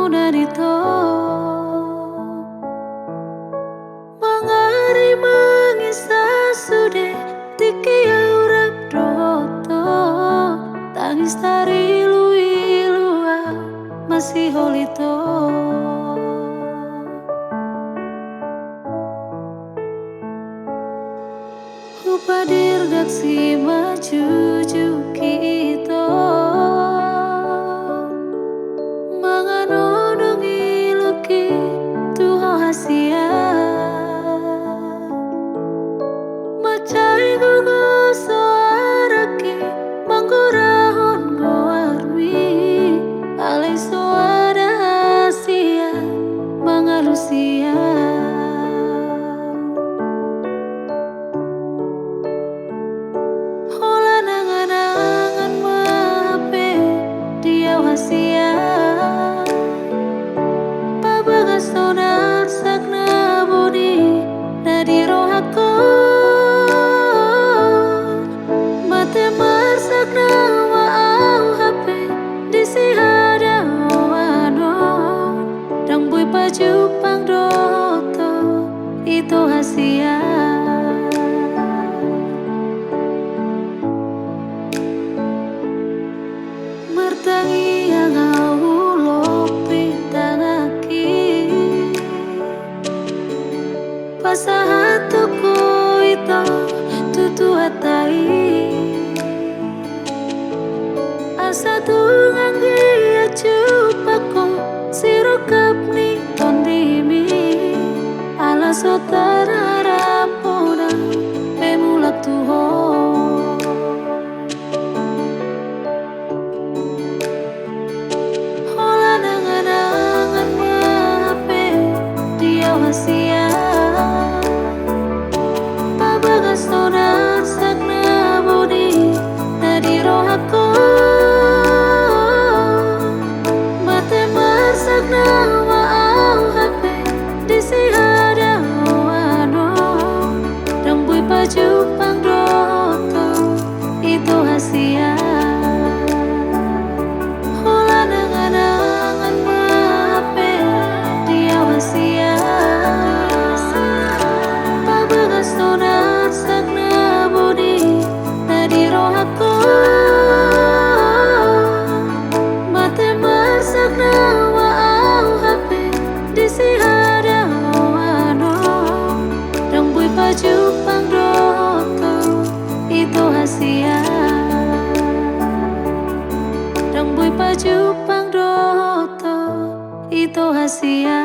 dari to mangari mangisa sude tiki urap doto tangis tari lu masih holito upadir gaksi maju kita manganonongi luki tuho hasia macai gugu soaraki manggurahon goarwi alai soada hasia mangalusia hola nangan-nangan mape dia hasia pabagas sonar sakna bodi nadi rohako mate marsakna waau hape disihada wano dang bui paju pangdoto itu hasia mertangi yang au lopi tangaki pasahatuku itu tutu hatai asa tunganggi acupako sirokap ni tondimi ala sotara poda pemulak tuho hola nangan-nangan mape dia hasia pabagas sonar sakna bodi nadi rohako mate marsakna waau hape disihada wano dang bui paju pangdoto itu hasia hola nangan-nangan mape dia hasia pabagas sonar sakna bodi nadi rohako mate marsakna waau hape disihada wano dang bui paju pangdoto itu hasia dang bui paju pangdoto itu hasia.